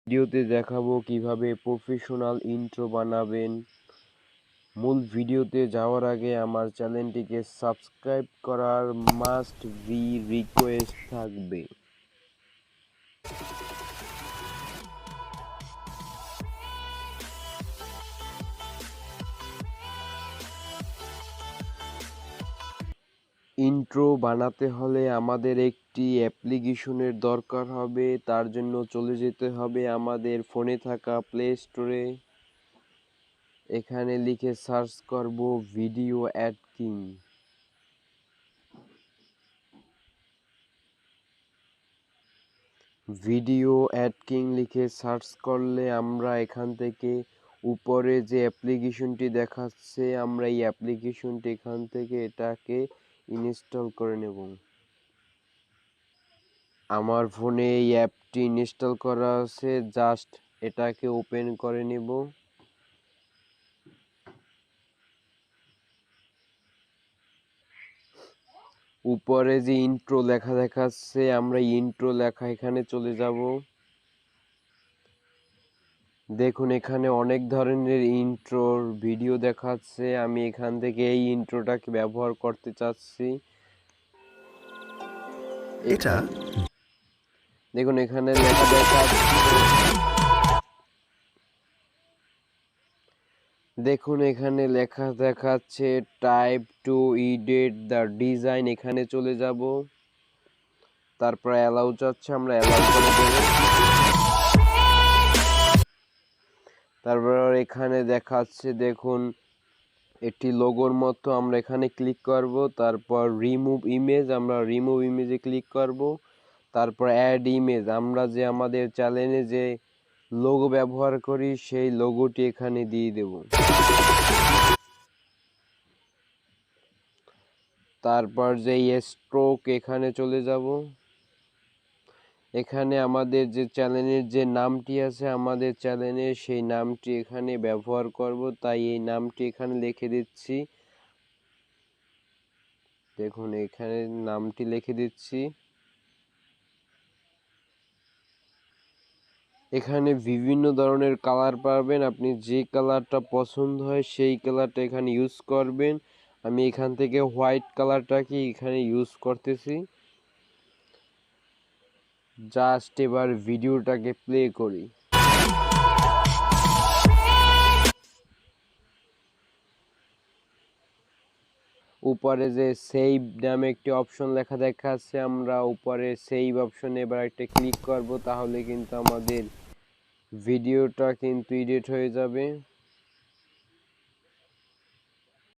ভিডিওতে দেখাবো কিভাবে প্রফেশনাল ইন্ট্রো বানাবেন। মূল ভিডিওতে যাওয়ার আগে আমার চ্যানেলটিকে সাবস্ক্রাইব করার মাস্ট বি রিকোয়েস্ট থাকবে। ইন্ট্রো বানাতে হলে আমাদের একটি অ্যাপ্লিকেশনের দরকার হবে। তার জন্য চলে যেতে হবে আমাদের ফোনে থাকা প্লে স্টোরে। এখানে লিখে সার্চ করব video ad king. Video ad king লিখে সার্চ করলে আমরা এখান থেকে উপরে যে অ্যাপ্লিকেশনটি দেখাচ্ছে আমরা এই অ্যাপ্লিকেশনটি এখান থেকে এটাকে ইনস্টল করে নেব। আমার ফোনে এই অ্যাপটি ইনস্টল করা আছে, জাস্ট এটাকে ওপেন করে নেব। উপরে যে ইন্ট্রো লেখা দেখাচ্ছে আমরা ইন্ট্রো লেখা এখানে চলে যাব। দেখুন এখানে অনেক ধরনের ইন্ট্রোর ভিডিও দেখাচ্ছে, আমি এখান থেকে এই ইন্ট্রোটাকে ব্যবহার করতে চাচ্ছি। এটা দেখুন এখানে লেখা দেখাচ্ছে, দেখুন এখানে লেখা দেখাচ্ছে type two edit the design. এখানে চলে যাব, তারপর অ্যালাউ চাচ্ছে আমরা অ্যালাউ করে দেব। তারপর এখানে দেখাচ্ছে দেখুন একটি লোগোর মতো, আমরা এখানে ক্লিক করব। তারপর রিমুভ ইমেজ, আমরা রিমুভ ইমেজে ক্লিক করব। তারপর অ্যাড ইমেজ, আমরা যে আমাদের চ্যানেলে যে লোগো ব্যবহার করি সেই লোগোটি এখানে দিয়ে দেব। তারপর যে স্ট্রোক এখানে চলে যাব। এখানে আমাদের যে চ্যানেলের যে নামটি আছে আমাদের চ্যানেলের সেই নামটি এখানে ব্যবহার করব, তাই এই নামটি এখানে লিখে দিচ্ছি। দেখুন এখানে নামটি লিখে দিচ্ছি। এখানে বিভিন্ন ধরনের কালার পাবেন, আপনি যে কালারটা পছন্দ হয় সেই কালারটা এখানে ইউজ করবেন। আমি এখান থেকে হোয়াইট কালারটাকে এখানে ইউজ করতেছি। জাস্ট এবার ভিডিওটাকে প্লে করি। উপরে যে সেভ নামে একটি অপশন লেখা দেখাচ্ছে, আমরা উপরে সেভ অপশনে এবার একটা ক্লিক করব, তাহলে কিন্তু আমাদের ভিডিওটা কিন্তু এডিট হয়ে যাবে।